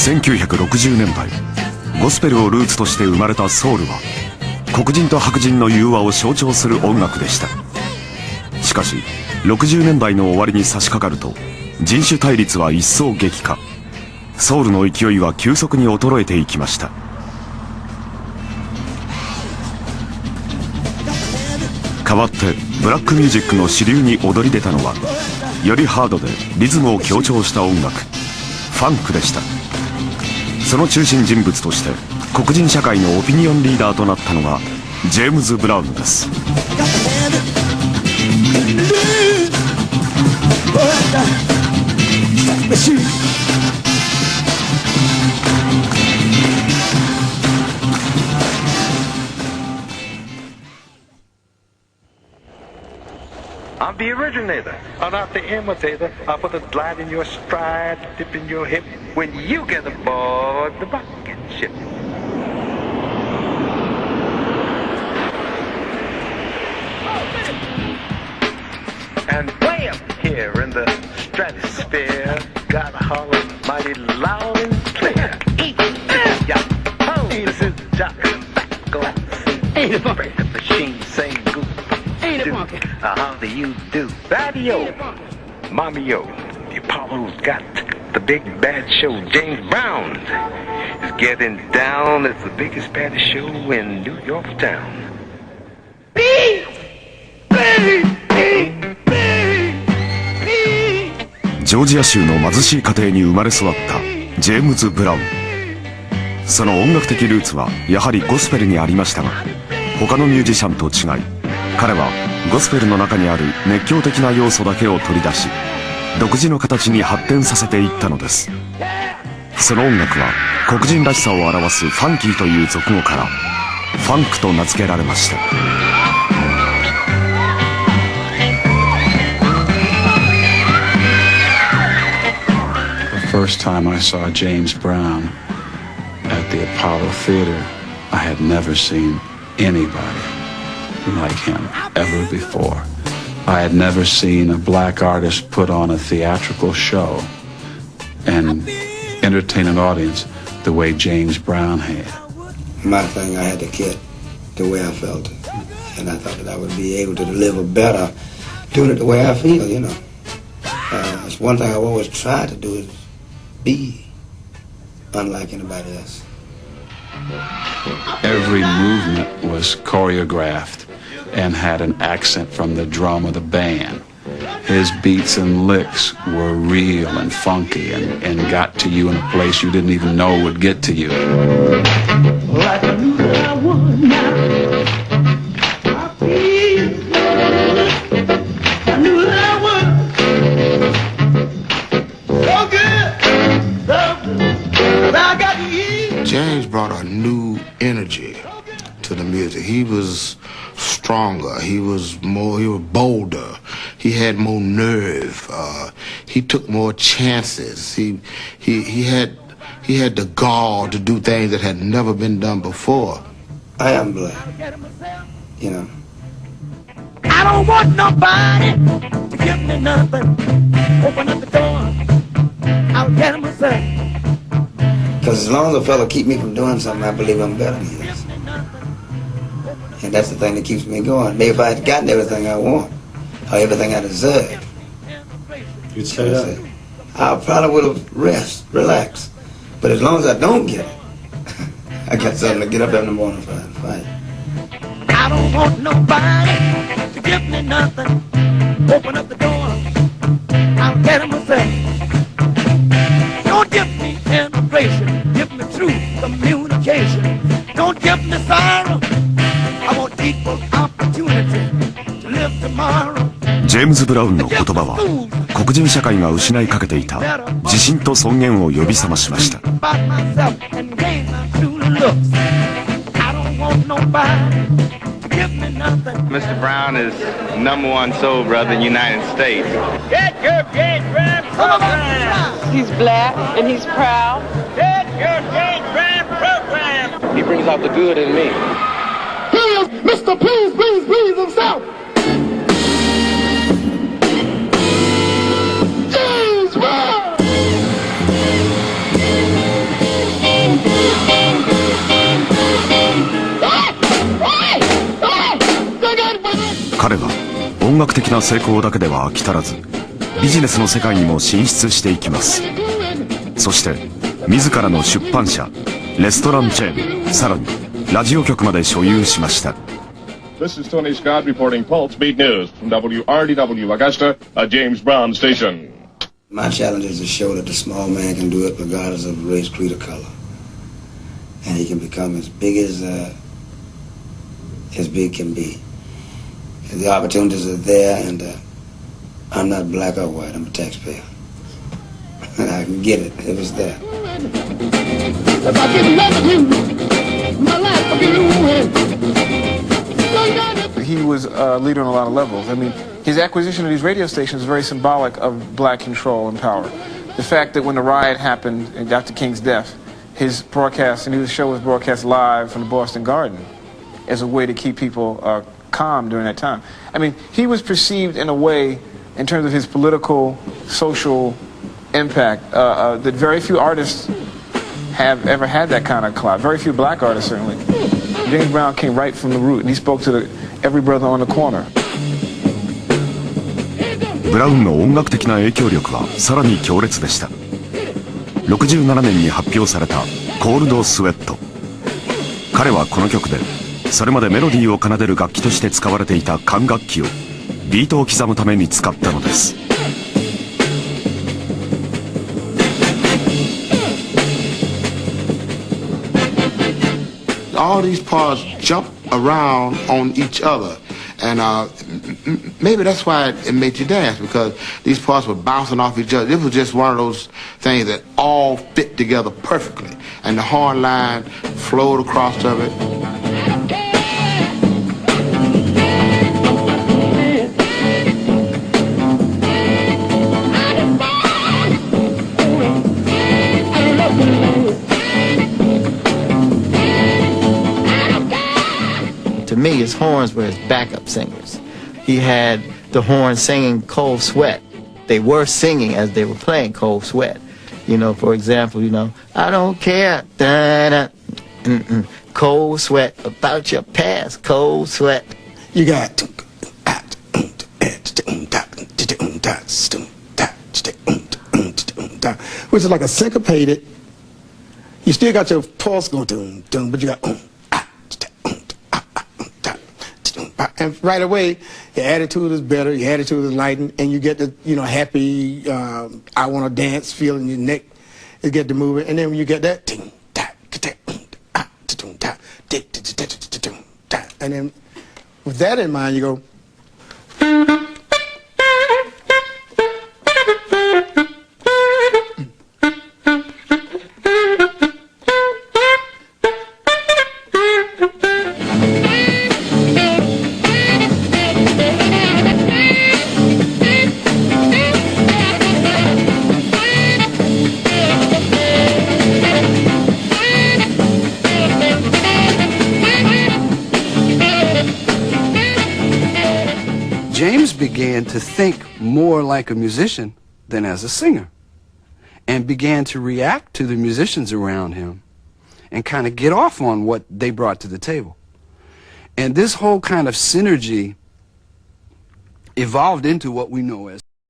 1960年代、ゴスペルをルーツとして生まれたソウルは黒人と白人の融和を象徴する音楽でした。しかし60年代の終わりに差し掛かると人種対立は一層激化、ソウルの勢いは急速に衰えていきました。代わってブラックミュージックの主流に躍り出たのは、よりハードでリズムを強調した音楽、ファンクでした。その中心人物として黒人社会のオピニオンリーダーとなったのがジェームズ・ブラウンです。I'm the originator, I'm not the imitator. I put a glide in your stride, dip in your hip when you get aboard the rocket ship. And way up here in the stratosphere, gotta holler mighty loud and clear. Yo, this is Jock Tobacco. Break the machine, sing goop. How do you do? Daddy-o, Mommy-o, the Apollo's got the big bad show. James Brown is getting down. It's the biggest baddest show in New York town. ジョージア州の貧しい家庭に生まれ育ったジェームズ・ブラウン。その音楽的ルーツはやはりゴスペルにありましたが、他のミュージシャンと違い、彼はゴスペルの中にある熱狂的な要素だけを取り出し、独自の形に発展させていったのです。その音楽は黒人らしさを表すファンキーという俗語からファンクと名付けられました。The first time I saw James Brown at the Apollo Theater, I had never seen anybody like him ever before. I had never seen a black artist put on a theatrical show and entertain an audience the way James Brown had. My thing, I had to get the way I felt it. And I thought that I would be able to deliver better doing it the way I feel, you know. It's one thing I've always tried to do is be unlike anybody else. Every movement was choreographed and had an accent from the drum of the band. His beats and licks were real and funky and got to you in a place you didn't even know would get to you. Like I knew that I would now. I feel I knew that I would. So good, so good. I got you. James brought a new energy to the music. He was stronger. He was bolder. He had more nerve. He took more chances. He had the gall to do things that had never been done before. I am black, you know. I don't want nobody to give me nothing. Open up the door, I'll get it myself. Because as long as a fella keep me from doing something, I believe I'm better than he is. And that's the thing that keeps me going. Maybe if I had gotten everything I want, or everything I deserve, you'd say that? I probably would have relaxed. But as long as I don't get it, I got something to get up in the morning for and fight. I don't want nobody to give me nothing. Open up the door, I'll get it myself. Don't give me integration, give me true communication. Don't give me sorrow. I want equal opportunity to live tomorrow. ジェームズ・ブラウンの言葉は黒人社会が失いかけていた自信と尊厳を呼び覚ましました。I don't want nobody to give me nothing. Mr. Brown is #1 soul brother in the United States. Get your James Brown program. He's black and he's proud. Get your James Brown program. He brings out the good in me. He is Mr. Please himself. James Brown.彼は音楽的な成功だけでは飽き足らず、ビジネスの世界にも進出していきます。そして自らの出版社、レストランチェーン、さらにラジオ局まで所有しました。This is Tony Scott reporting Pulse Beat News from WRDW Augusta, a James Brown station. My challenge is to show that the small man can do it regardless of race, creed, or color. And he can become as big can be. And the opportunities are there, and I'm not black or white, I'm a taxpayer. And I can get it if it's there. If I didn't love you, my life would be ruined. He was a leader on a lot of levels. I mean, his acquisition of these radio stations is very symbolic of black control and power. The fact that when the riot happened and Dr. King's death, his broadcast and his show was broadcast live from the Boston Garden as a way to keep people calm during that time. I mean, he was perceived in a way, in terms of his political, social impact, that very few artists have ever had that kind of clout. Very few black artists, certainly. James Brown came right from the root, and he spoke to every brother on the corner. ブラウンの音楽的な影響力はさらに強烈でした。67年に発表されたコールドスウェット。彼はこの曲でそれまでメロディーを奏でる楽器として使われていた管楽器をビートを刻むために使ったのです。All these parts jump around on each other, and maybe that's why it made you dance, because these parts were bouncing off each other. This was just one of those things that all fit together perfectly, and the horn line flowed across of it. To me, his horns were his backup singers. He had the horns singing Cold Sweat. They were singing as they were playing Cold Sweat. You know, for example, you know, I don't care, da-da, cold sweat about your past, cold sweat. You got which is like a syncopated. You still got your pulse going, but you got and right away your attitude is better, your attitude is lightened, and you get the happy I want to dance feel in your neck. You get to move it, and then when you get that, and then with that in mind, you go. James began to think more like a musician than as a singer, and began to react to the musicians around him and kind of get off on what they brought to the table. And this whole kind of synergy evolved into what we know as